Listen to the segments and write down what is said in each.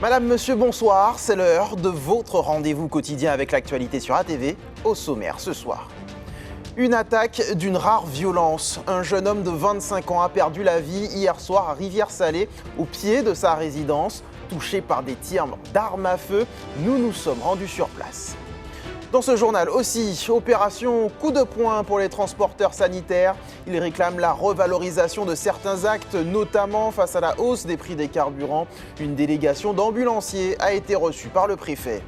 Madame, monsieur, bonsoir, c'est l'heure de votre rendez-vous quotidien avec l'actualité sur ATV. Au sommaire ce soir. Une attaque d'une rare violence. Un jeune homme de 25 ans a perdu la vie hier soir à Rivière-Salée, au pied de sa résidence. Touché par des tirs d'armes à feu, nous nous sommes rendus sur place. Dans ce journal aussi, opération coup de poing pour les transporteurs sanitaires. Ils réclament la revalorisation de certains actes, notamment face à la hausse des prix des carburants. Une délégation d'ambulanciers a été reçue par le préfet.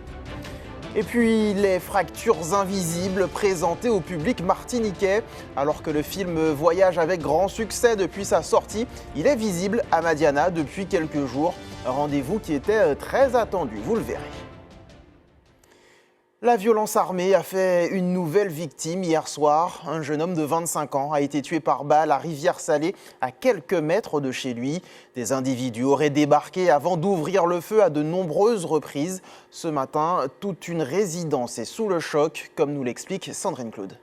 Et puis les fractures invisibles présentées au public martiniquais. Alors que le film voyage avec grand succès depuis sa sortie, il est visible à Madiana depuis quelques jours. Un rendez-vous qui était très attendu, vous le verrez. La violence armée a fait une nouvelle victime hier soir. Un jeune homme de 25 ans a été tué par balle à Rivière-Salée, à quelques mètres de chez lui. Des individus auraient débarqué avant d'ouvrir le feu à de nombreuses reprises. Ce matin, toute une résidence est sous le choc, comme nous l'explique Sandrine Claude.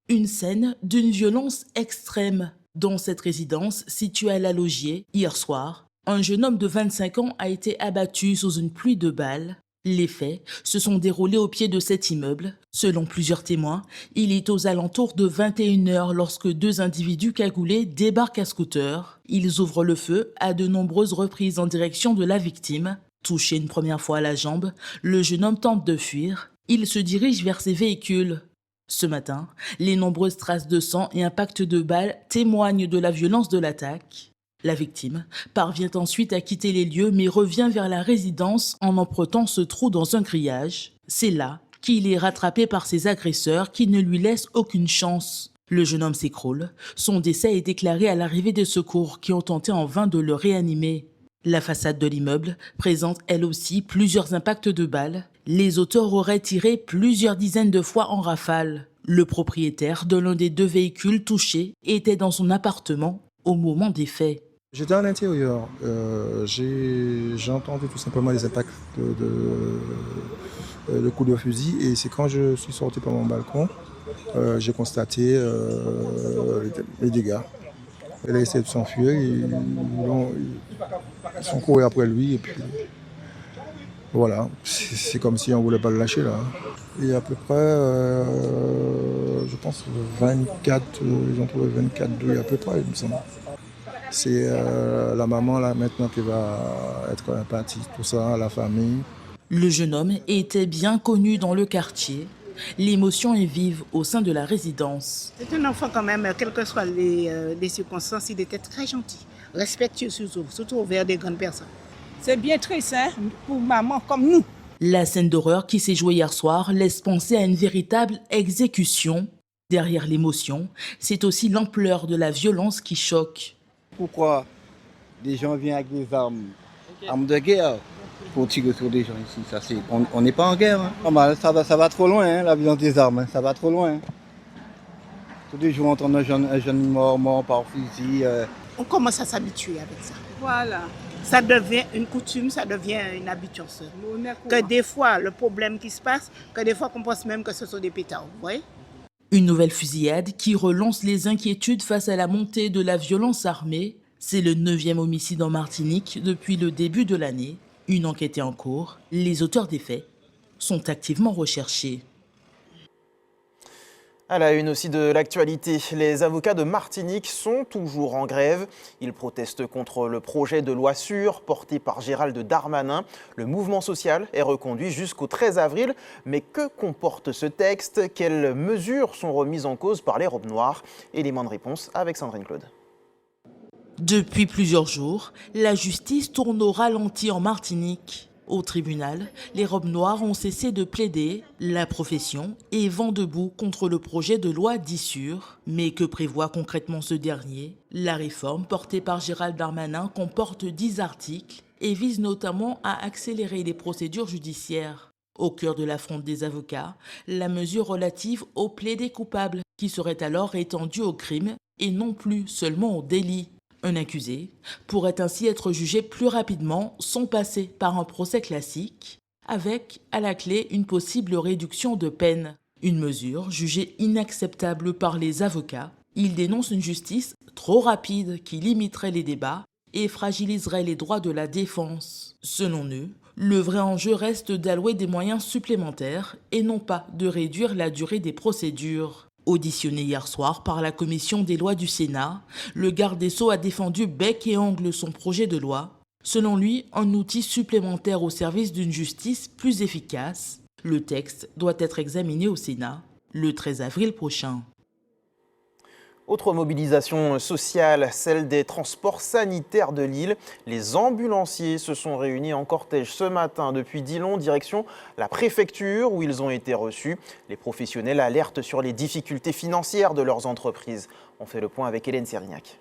Une scène d'une violence extrême. Dans cette résidence située à La Laugier, hier soir, un jeune homme de 25 ans a été abattu sous une pluie de balles. Les faits se sont déroulés au pied de cet immeuble. Selon plusieurs témoins, il est aux alentours de 21h lorsque deux individus cagoulés débarquent à scooter. Ils ouvrent le feu à de nombreuses reprises en direction de la victime. Touché une première fois à la jambe, le jeune homme tente de fuir. Il se dirige vers ses véhicules. Ce matin, les nombreuses traces de sang et impacts de balles témoignent de la violence de l'attaque. La victime parvient ensuite à quitter les lieux mais revient vers la résidence en empruntant ce trou dans un grillage. C'est là qu'il est rattrapé par ses agresseurs qui ne lui laissent aucune chance. Le jeune homme s'écroule. Son décès est déclaré à l'arrivée des secours qui ont tenté en vain de le réanimer. La façade de l'immeuble présente elle aussi plusieurs impacts de balles. Les auteurs auraient tiré plusieurs dizaines de fois en rafale. Le propriétaire de l'un des deux véhicules touchés était dans son appartement au moment des faits. J'étais à l'intérieur, j'ai entendu tout simplement les impacts de coups de fusil et c'est quand je suis sorti par mon balcon, j'ai constaté les dégâts. Il a essayé de s'enfuir, ils sont courus après lui et puis voilà, c'est comme si on ne voulait pas le lâcher là. Il y a à peu près, je pense, 24, ils ont trouvé 24 douilles à peu près, il me semble. C'est la maman là maintenant qui va être partie, tout ça, la famille. Le jeune homme était bien connu dans le quartier. L'émotion est vive au sein de la résidence. C'est un enfant quand même, quelles que soient les circonstances, il était très gentil, respectueux surtout envers des grandes personnes. C'est bien triste hein, pour maman comme nous. La scène d'horreur qui s'est jouée hier soir laisse penser à une véritable exécution. Derrière l'émotion, c'est aussi l'ampleur de la violence qui choque. Pourquoi des gens viennent avec des armes de guerre pour tirer sur des gens ici? On n'est pas en guerre. Hein. Ça va trop loin, hein, la violence des armes, hein, ça va trop loin. Tous les jours, on entend un jeune mort par fusil. On commence à s'habituer avec ça. Voilà. Ça devient une coutume, ça devient une habitude. Que des fois, le problème qui se passe, que des fois, qu'on pense même que ce sont des pétards. Vous voyez? Une nouvelle fusillade qui relance les inquiétudes face à la montée de la violence armée. C'est le 9e homicide en Martinique depuis le début de l'année. Une enquête est en cours. Les auteurs des faits sont activement recherchés. À la une aussi de l'actualité, les avocats de Martinique sont toujours en grève. Ils protestent contre le projet de loi sûre porté par Gérald Darmanin. Le mouvement social est reconduit jusqu'au 13 avril. Mais que comporte ce texte? Quelles mesures sont remises en cause par les robes noires? Élément de réponse avec Sandrine Claude. Depuis plusieurs jours, la justice tourne au ralenti en Martinique. Au tribunal, les robes noires ont cessé de plaider. La profession est vent debout contre le projet de loi dit sûre. Mais que prévoit concrètement ce dernier? La réforme portée par Gérald Darmanin comporte 10 articles et vise notamment à accélérer les procédures judiciaires. Au cœur de la fronde des avocats, la mesure relative au plaidé coupable qui serait alors étendue au crime et non plus seulement au délit. Un accusé pourrait ainsi être jugé plus rapidement sans passer par un procès classique, avec à la clé une possible réduction de peine. Une mesure jugée inacceptable par les avocats. Ils dénoncent une justice trop rapide qui limiterait les débats et fragiliserait les droits de la défense. Selon eux, le vrai enjeu reste d'allouer des moyens supplémentaires et non pas de réduire la durée des procédures. Auditionné hier soir par la commission des lois du Sénat, le garde des Sceaux a défendu bec et ongle son projet de loi. Selon lui, un outil supplémentaire au service d'une justice plus efficace. Le texte doit être examiné au Sénat le 13 avril prochain. Autre mobilisation sociale, celle des transports sanitaires de Lille. Les ambulanciers se sont réunis en cortège ce matin depuis Dillon, direction la préfecture où ils ont été reçus. Les professionnels alertent sur les difficultés financières de leurs entreprises. On fait le point avec Hélène Sérignac.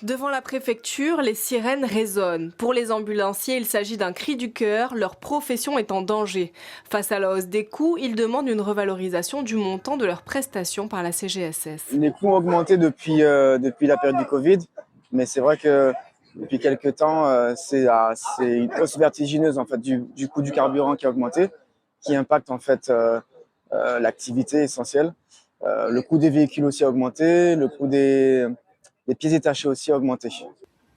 Devant la préfecture, les sirènes résonnent. Pour les ambulanciers, il s'agit d'un cri du cœur, leur profession est en danger. Face à la hausse des coûts, ils demandent une revalorisation du montant de leurs prestations par la CGSS. Les coûts ont augmenté depuis la période du Covid, mais c'est vrai que depuis quelques temps, c'est une hausse vertigineuse en fait, du coût du carburant qui a augmenté, qui impacte en fait l'activité essentielle. Le coût des véhicules aussi a augmenté, le coût des pièces détachées aussi a augmenté.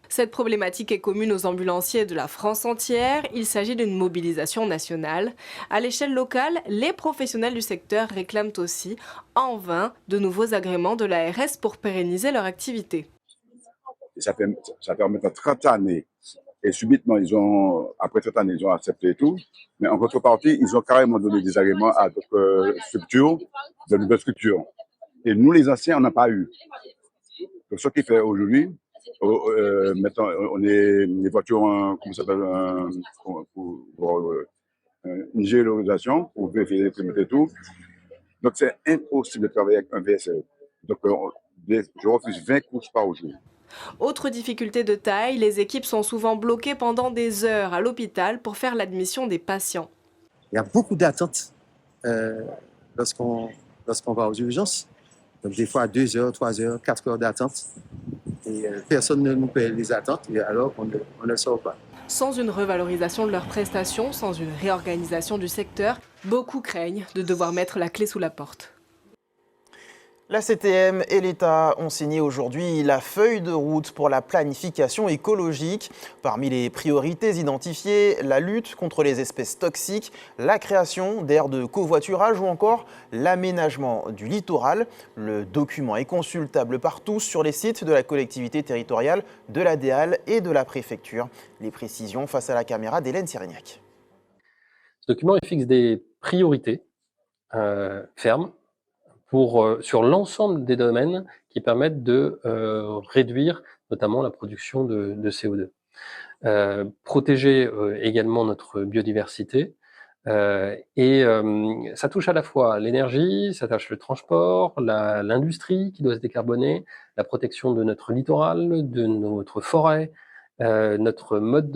Cette problématique est commune aux ambulanciers de la France entière. Il s'agit d'une mobilisation nationale. À l'échelle locale, les professionnels du secteur réclament aussi, en vain, de nouveaux agréments de l'ARS pour pérenniser leur activité. Ça permet 30 années. Et subitement, après 30 années, ils ont accepté tout. Mais en contrepartie, ils ont carrément donné des agréments à d'autres structures, de nouvelles structures. Et nous, les anciens, on n'a pas eu. Donc, ce qui fait aujourd'hui, maintenant, on est les voitures, comment ça s'appelle, une géolocalisation pour vérifier les primes et tout. Donc, c'est impossible de travailler avec un VSE. Donc, je refuse 20 courses par jour. Autre difficulté de taille, les équipes sont souvent bloquées pendant des heures à l'hôpital pour faire l'admission des patients. Il y a beaucoup d'attentes lorsqu'on va aux urgences. Donc des fois 2 heures, 3 heures, 4 heures d'attente. Et personne ne nous paye les attentes alors qu'on ne sort pas. Sans une revalorisation de leurs prestations, sans une réorganisation du secteur, beaucoup craignent de devoir mettre la clé sous la porte. La CTM et l'État ont signé aujourd'hui la feuille de route pour la planification écologique. Parmi les priorités identifiées, la lutte contre les espèces toxiques, la création d'aires de covoiturage ou encore l'aménagement du littoral. Le document est consultable partout sur les sites de la collectivité territoriale, de la DEAL et de la préfecture. Les précisions face à la caméra d'Hélène Sérignac. Ce document il fixe des priorités fermes sur l'ensemble des domaines qui permettent de réduire notamment la production de CO2. Protéger également notre biodiversité. Et ça touche à la fois l'énergie, ça touche le transport, l'industrie qui doit se décarboner, la protection de notre littoral, de notre forêt, notre mode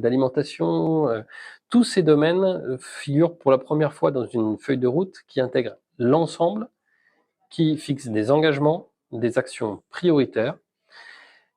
d'alimentation. Tous ces domaines figurent pour la première fois dans une feuille de route qui intègre l'ensemble, qui fixe des engagements, des actions prioritaires,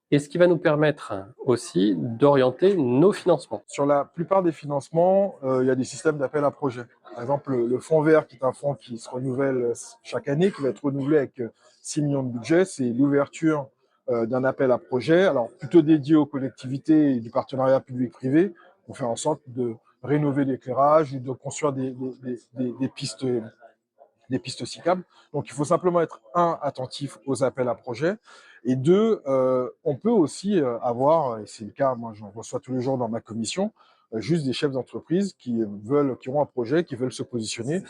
et ce qui va nous permettre aussi d'orienter nos financements. Sur la plupart des financements, il y a des systèmes d'appel à projets. Par exemple, le fonds vert, qui est un fonds qui se renouvelle chaque année, qui va être renouvelé avec 6 millions de budget, c'est l'ouverture d'un appel à projet, alors plutôt dédié aux collectivités et du partenariat public-privé, pour faire en sorte de rénover l'éclairage ou de construire des pistes cyclables. Donc, il faut simplement être, attentif aux appels à projets, et 2, on peut aussi avoir, et c'est le cas, moi j'en reçois tous les jours dans ma commission, juste des chefs d'entreprise qui ont un projet, qui veulent se positionner.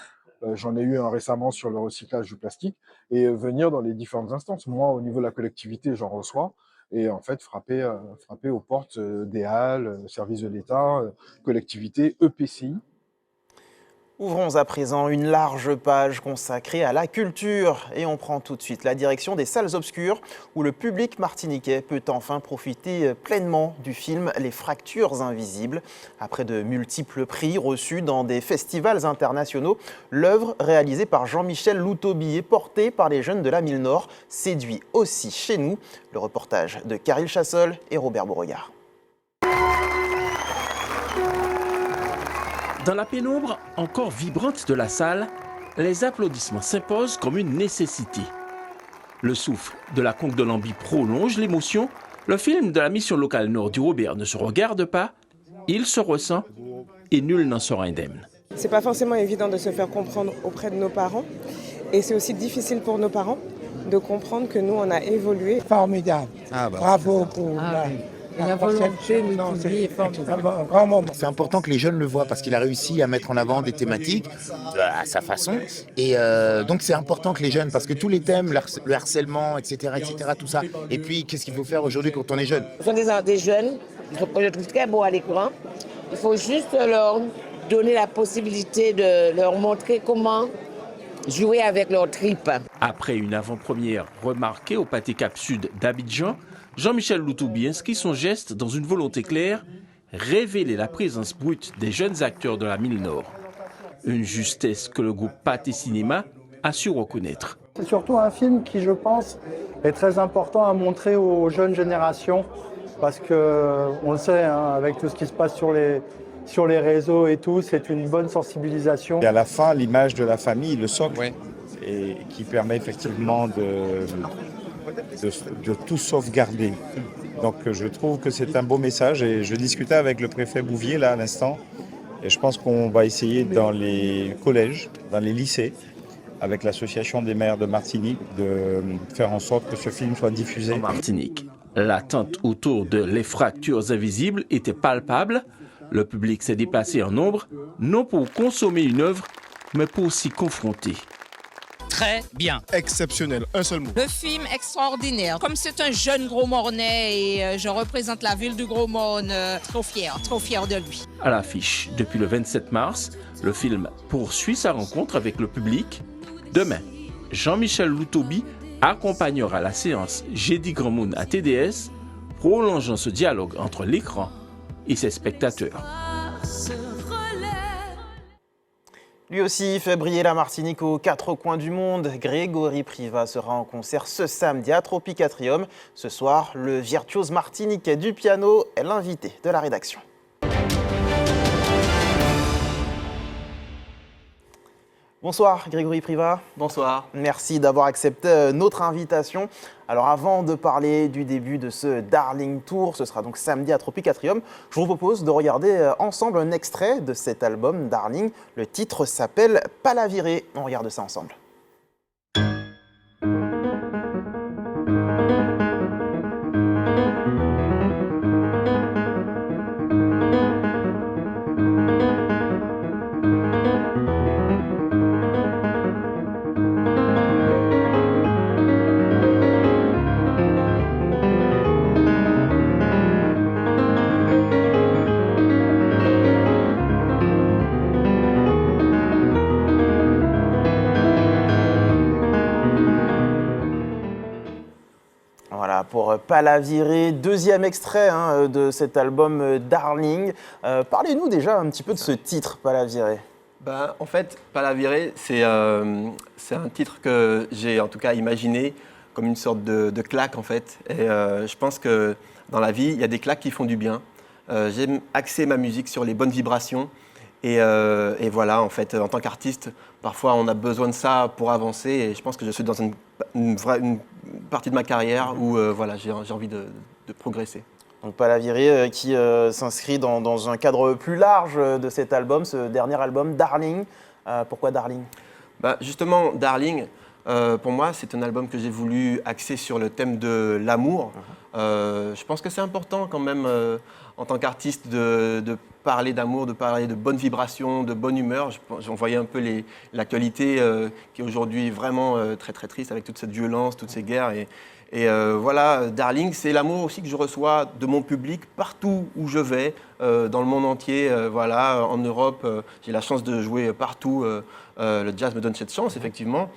J'en ai eu un récemment sur le recyclage du plastique, et venir dans les différentes instances. Moi, au niveau de la collectivité, j'en reçois, et en fait, frapper aux portes des halles, services de l'État, collectivités, EPCI. Ouvrons à présent une large page consacrée à la culture et on prend tout de suite la direction des salles obscures où le public martiniquais peut enfin profiter pleinement du film Les Fractures Invisibles. Après de multiples prix reçus dans des festivals internationaux, l'œuvre réalisée par Jean-Michel Loutobi et portée par les jeunes de la Mille Nord séduit aussi chez nous. Le reportage de Caril Chassol et Robert Beauregard. Dans la pénombre encore vibrante de la salle, les applaudissements s'imposent comme une nécessité. Le souffle de la conque de Lambie prolonge l'émotion. Le film de la mission locale nord du Robert ne se regarde pas, il se ressent et nul n'en sera indemne. C'est pas forcément évident de se faire comprendre auprès de nos parents et c'est aussi difficile pour nos parents de comprendre que nous on a évolué. Formidable. Bravo pour la volonté, un grand moment. C'est important que les jeunes le voient parce qu'il a réussi à mettre en avant des thématiques à sa façon. Et donc c'est important que les jeunes, parce que tous les thèmes, le harcèlement, etc., tout ça. Et puis qu'est-ce qu'il faut faire aujourd'hui quand on est jeune? Ce sont des jeunes, je trouve très beaux à l'écran. Il faut juste leur donner la possibilité de leur montrer comment jouer avec leur tripes. Après une avant-première remarquée au Pâté Cap Sud d'Abidjan, Jean-Michel Loutoubi inscrit son geste dans une volonté claire, révéler la présence brute des jeunes acteurs de la Mille Nord. Une justesse que le groupe Pâté Cinéma a su reconnaître. C'est surtout un film qui, je pense, est très important à montrer aux jeunes générations parce qu'on le sait, hein, avec tout ce qui se passe sur les réseaux et tout, c'est une bonne sensibilisation. Et à la fin, l'image de la famille, le socle, et qui permet effectivement de tout sauvegarder. Donc je trouve que c'est un beau message et je discutais avec le préfet Bouvier là à l'instant et je pense qu'on va essayer dans les collèges, dans les lycées, avec l'association des maires de Martinique, de faire en sorte que ce film soit diffusé. En Martinique, l'attente autour de Les Fractures Invisibles était palpable. Le public s'est déplacé en nombre, non pour consommer une œuvre, mais pour s'y confronter. Très bien. Exceptionnel, un seul mot. Le film extraordinaire. Comme c'est un jeune Gros-Mornais et je représente la ville du Gros-Morne, trop fier de lui. À l'affiche, depuis le 27 mars, le film poursuit sa rencontre avec le public. Demain, Jean-Michel Loutoubi accompagnera la séance Jeudi Grand Moon à TDS, prolongeant ce dialogue entre l'écran et ses spectateurs. Lui aussi fait briller la Martinique aux quatre coins du monde. Grégory Priva sera en concert ce samedi à Tropicatrium. Ce soir, le virtuose martiniquais du piano est l'invité de la rédaction. Bonsoir Grégory Priva. Bonsoir. Merci d'avoir accepté notre invitation. Alors avant de parler du début de ce Darling Tour, ce sera donc samedi à Tropicatrium, je vous propose de regarder ensemble un extrait de cet album Darling. Le titre s'appelle Pas la virée. On regarde ça ensemble. Pour Pas la virée, deuxième extrait de cet album Darling. Parlez-nous déjà un petit peu de ce titre, Pas la virée. En fait, Pas la virée, c'est un titre que j'ai en tout cas imaginé comme une sorte de claque en fait. Et je pense que dans la vie, il y a des claques qui font du bien. J'aime axer ma musique sur les bonnes vibrations. Et voilà, en fait, en tant qu'artiste, parfois on a besoin de ça pour avancer. Et je pense que je suis dans une partie de ma carrière où voilà, j'ai envie de progresser. Donc Pas la virée qui s'inscrit dans un cadre plus large de cet album, ce dernier album, Darling. Pourquoi Darling ? Justement, Darling, pour moi, c'est un album que j'ai voulu axer sur le thème de l'amour. Je pense que c'est important quand même, en tant qu'artiste, de parler d'amour, de parler de bonnes vibrations, de bonne humeur. J'en voyais un peu l'actualité qui est aujourd'hui vraiment très très triste avec toute cette violence, toutes ces guerres. Et voilà, Darling, c'est l'amour aussi que je reçois de mon public partout où je vais, dans le monde entier. Voilà, en Europe, j'ai la chance de jouer partout. Le jazz me donne cette chance, effectivement.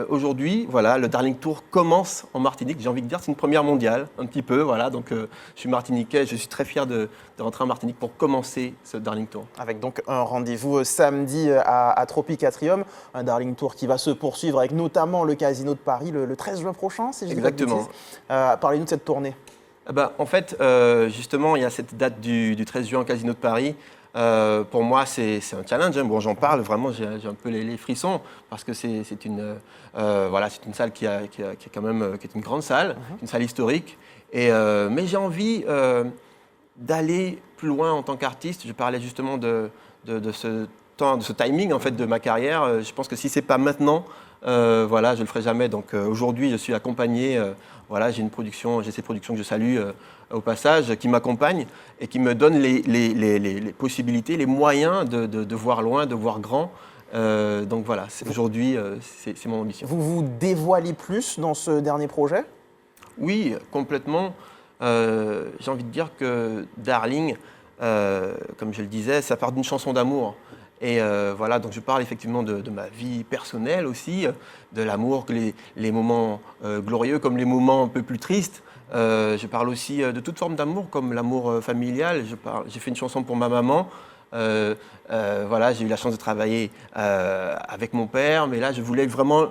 Aujourd'hui, voilà, le Darling Tour commence en Martinique. J'ai envie de dire c'est une première mondiale, un petit peu. Voilà, donc je suis martiniquais, je suis très fier de rentrer en Martinique pour commencer ce Darling Tour. Avec donc un rendez-vous samedi à Tropicatrium, un Darling Tour qui va se poursuivre avec notamment le Casino de Paris le 13 juin prochain, si je dis pas de bêtises. Parlez-nous de cette tournée. En fait, justement, il y a cette date du 13 juin au Casino de Paris. Pour moi, c'est un challenge. Bon, j'en parle vraiment, j'ai un peu les frissons parce que c'est une salle qui est quand même qui est une grande salle, une salle historique. Mais j'ai envie d'aller plus loin en tant qu'artiste. Je parlais justement de ce temps, de ce timing en fait de ma carrière. Je pense que si c'est pas maintenant, je le ferai jamais. Donc aujourd'hui, je suis accompagné. J'ai ces productions que je salue au passage, qui m'accompagnent et qui me donnent les possibilités, les moyens de voir loin, de voir grand. Donc voilà, aujourd'hui, c'est mon ambition. Vous vous dévoilez plus dans ce dernier projet ? Oui, complètement. J'ai envie de dire que Darling, comme je le disais, ça part d'une chanson d'amour. Et donc je parle effectivement de ma vie personnelle aussi, de l'amour, les moments glorieux comme les moments un peu plus tristes. Je parle aussi de toute forme d'amour, comme l'amour familial. J'ai fait une chanson pour ma maman. J'ai eu la chance de travailler avec mon père, mais là, je voulais vraiment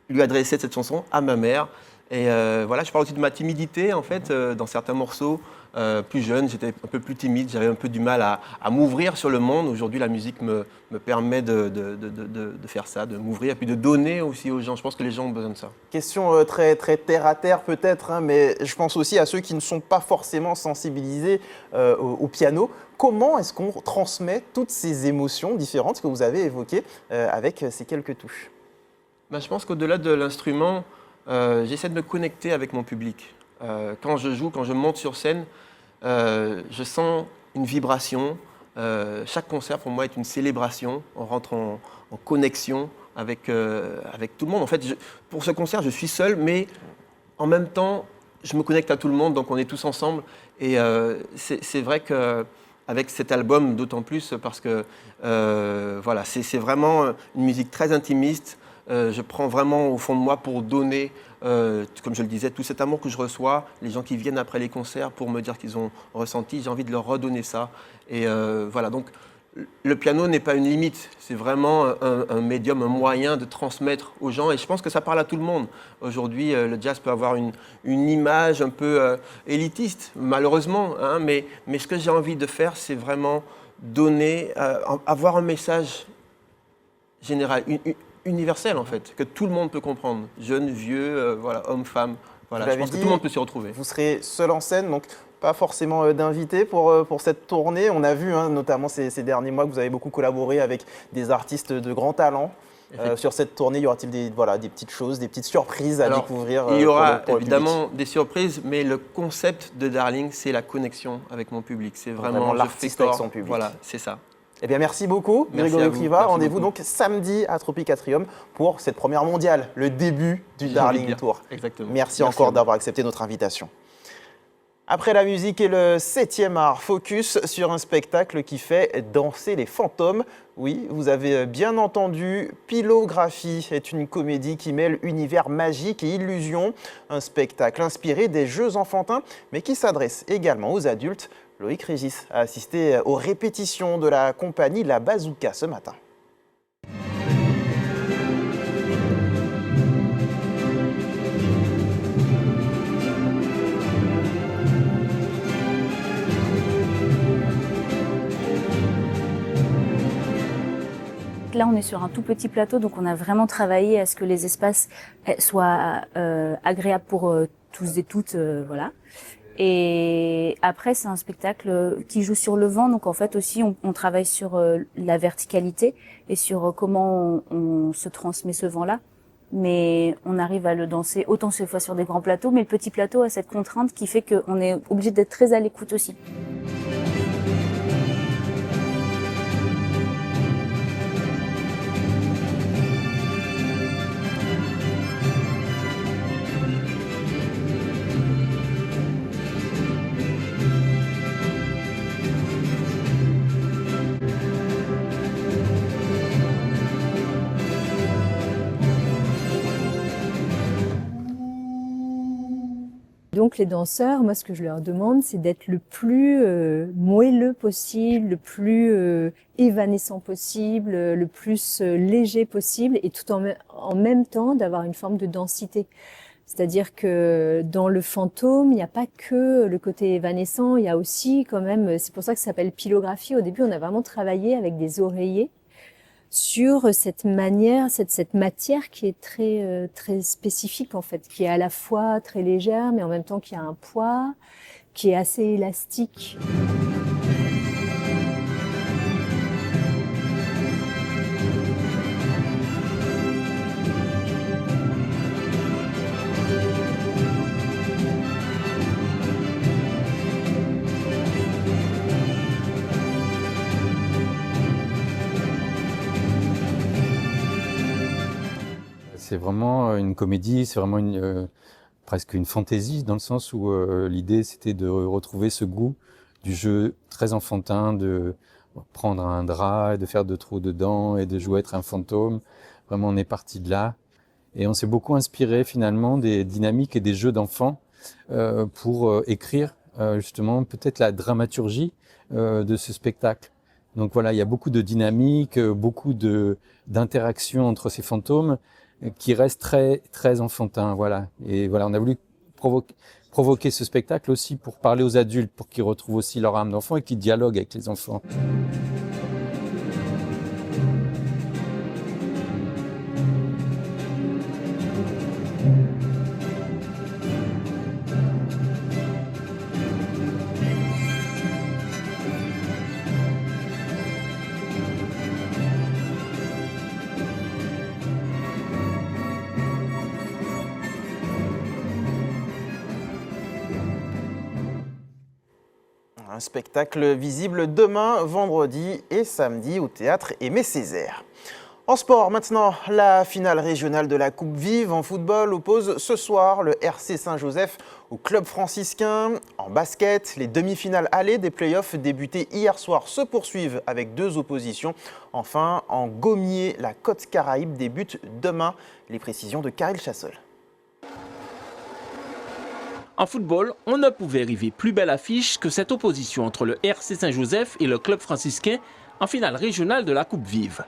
lui adresser cette chanson à ma mère. Et je parle aussi de ma timidité, en fait, dans certains morceaux. Plus jeune, j'étais un peu plus timide, j'avais un peu du mal à m'ouvrir sur le monde. Aujourd'hui, la musique me permet de faire ça, de m'ouvrir et puis de donner aussi aux gens. Je pense que les gens ont besoin de ça. Question très, très terre à terre peut-être, mais je pense aussi à ceux qui ne sont pas forcément sensibilisés au piano. Comment est-ce qu'on transmet toutes ces émotions différentes que vous avez évoquées avec ces quelques touches ? Je pense qu'au-delà de l'instrument, j'essaie de me connecter avec mon public. Quand je joue, quand je monte sur scène, je sens une vibration. Chaque concert, pour moi, est une célébration. On rentre en connexion avec tout le monde. En fait, pour ce concert, je suis seul, mais en même temps, je me connecte à tout le monde, donc on est tous ensemble. Et c'est vrai qu'avec cet album, d'autant plus, parce que c'est vraiment une musique très intimiste. Je prends vraiment au fond de moi pour donner, comme je le disais, tout cet amour que je reçois, les gens qui viennent après les concerts pour me dire qu'ils ont ressenti, j'ai envie de leur redonner ça. Et donc le piano n'est pas une limite, c'est vraiment un médium, un moyen de transmettre aux gens et je pense que ça parle à tout le monde. Aujourd'hui, le jazz peut avoir une image un peu élitiste, malheureusement, mais ce que j'ai envie de faire, c'est vraiment donner, avoir un message général, universel en fait, que tout le monde peut comprendre, jeune, vieux, homme, femme, je pense que tout le monde peut s'y retrouver. Vous serez seul en scène, donc pas forcément d'invités pour cette tournée. On a vu notamment ces derniers mois que vous avez beaucoup collaboré avec des artistes de grand talent. Sur cette tournée, y aura-t-il des petites choses, des petites surprises à découvrir? Il y aura évidemment des surprises, mais le concept de Darling, c'est la connexion avec mon public. C'est vraiment l'artiste avec son public. Voilà, c'est ça. Eh bien, merci beaucoup, Grégory Privat. Rendez-vous donc samedi à Tropic Atrium pour cette première mondiale, le début du Darling Tour. Exactement. Merci encore d'avoir accepté notre invitation. Après la musique et le 7e art, focus sur un spectacle qui fait danser les fantômes. Oui, vous avez bien entendu, Pilographie est une comédie qui mêle univers magique et illusion. Un spectacle inspiré des jeux enfantins, mais qui s'adresse également aux adultes. Loïc Régis a assisté aux répétitions de la compagnie La Bazooka ce matin. Là, on est sur un tout petit plateau, donc on a vraiment travaillé à ce que les espaces soient agréables pour tous et toutes, voilà. Et après, c'est un spectacle qui joue sur le vent, donc en fait aussi, on travaille sur la verticalité et sur comment on se transmet ce vent-là. Mais on arrive à le danser autant cette fois sur des grands plateaux, mais le petit plateau a cette contrainte qui fait qu'on est obligé d'être très à l'écoute aussi. Donc les danseurs, moi ce que je leur demande, c'est d'être le plus moelleux possible, le plus évanescent possible, le plus léger possible, et tout en même temps d'avoir une forme de densité. C'est-à-dire que dans le fantôme, il n'y a pas que le côté évanescent, il y a aussi quand même, c'est pour ça que ça s'appelle pilographie. Au début, on a vraiment travaillé avec des oreillers sur cette manière, cette matière qui est très spécifique en fait, qui est à la fois très légère, mais en même temps qui a un poids, qui est assez élastique. C'est vraiment une comédie, c'est vraiment presque une fantaisie, dans le sens où l'idée c'était de retrouver ce goût du jeu très enfantin, de prendre un drap et de faire 2 trous dedans et de jouer être un fantôme. Vraiment, on est parti de là. Et on s'est beaucoup inspiré finalement des dynamiques et des jeux d'enfants pour écrire justement peut-être la dramaturgie de ce spectacle. Donc voilà, il y a beaucoup de dynamique, beaucoup d'interactions entre ces fantômes qui reste très, très enfantin, voilà. Et voilà, on a voulu provoquer ce spectacle aussi pour parler aux adultes, pour qu'ils retrouvent aussi leur âme d'enfant et qu'ils dialoguent avec les enfants. Un spectacle visible demain, vendredi et samedi au théâtre Aimé Césaire. En sport maintenant, la finale régionale de la Coupe Vive en football oppose ce soir le RC Saint-Joseph au club franciscain. En basket, les demi-finales allées des playoffs débutées hier soir se poursuivent avec 2 oppositions. Enfin, en Gommiers, la Côte Caraïbe débute demain. Les précisions de Karil Chassol. En football, on ne pouvait rêver plus belle affiche que cette opposition entre le RC Saint-Joseph et le club franciscain en finale régionale de la Coupe Vive.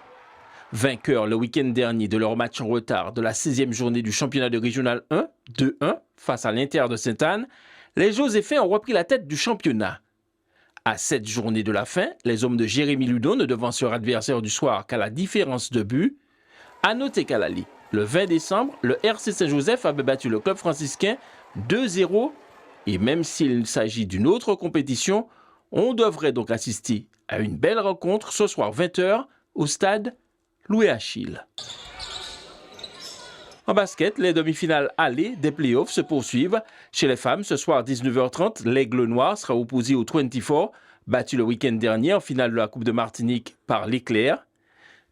Vainqueurs le week-end dernier de leur match en retard de la 16e journée du championnat de Régional 1, 2-1 face à l'Inter de Sainte-Anne, les Joséphins ont repris la tête du championnat. À 7 journées de la fin, les hommes de Jérémy Ludon ne devancent leur adversaire du soir qu'à la différence de but. À noter qu'à la Ligue, le 20 décembre, le RC Saint-Joseph avait battu le club franciscain 2-0 et même s'il s'agit d'une autre compétition, on devrait donc assister à une belle rencontre ce soir 20h au stade Louis-Achille. En basket, les demi-finales allées des playoffs se poursuivent. Chez les femmes, ce soir 19h30, l'Aigle Noir sera opposé au 24, battu le week-end dernier en finale de la Coupe de Martinique par l'Éclair.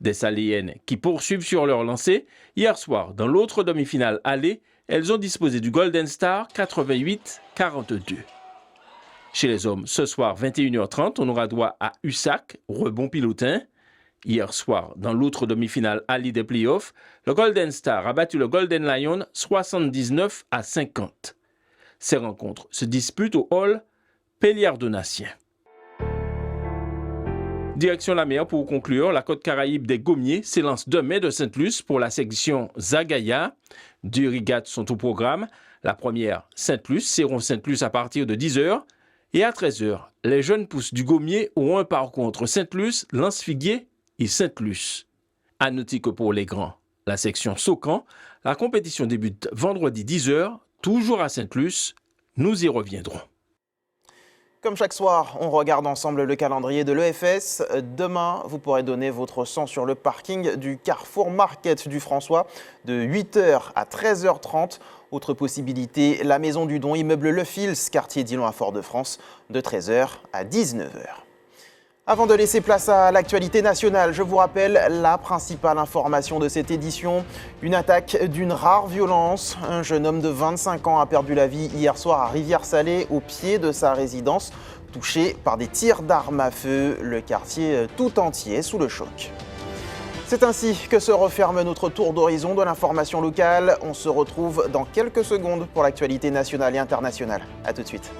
Des Saléennes qui poursuivent sur leur lancée. Hier soir, dans l'autre demi-finale allée, elles ont disposé du Golden Star 88-42. Chez les hommes, ce soir 21h30, on aura droit à USAC, rebond pilotin. Hier soir, dans l'autre demi-finale allée des playoffs, le Golden Star a battu le Golden Lion 79-50. Ces rencontres se disputent au hall Péliard-Donatien. Direction la mer pour conclure, la Côte Caraïbe des Gommiers s'élance demain de Sainte-Luce pour la section Zagaya. 2 régates sont au programme. La première, Sainte-Luce, Céron-Sainte-Luce à partir de 10h. Et à 13h, les jeunes pousses du Gommier auront un parcours entre Sainte-Luce, Lance-Figuier et Sainte-Luce. À noter que pour les grands, la section Saucan, la compétition débute vendredi 10h, toujours à Sainte-Luce. Nous y reviendrons. Comme chaque soir, on regarde ensemble le calendrier de l'EFS. Demain, vous pourrez donner votre sang sur le parking du Carrefour Market du François de 8h à 13h30. Autre possibilité, la Maison du Don, immeuble Le Fils, quartier Dillon à Fort-de-France, de 13h à 19h. Avant de laisser place à l'actualité nationale, je vous rappelle la principale information de cette édition. Une attaque d'une rare violence. Un jeune homme de 25 ans a perdu la vie hier soir à Rivière-Salée, au pied de sa résidence, touché par des tirs d'armes à feu. Le quartier tout entier sous le choc. C'est ainsi que se referme notre tour d'horizon de l'information locale. On se retrouve dans quelques secondes pour l'actualité nationale et internationale. A tout de suite.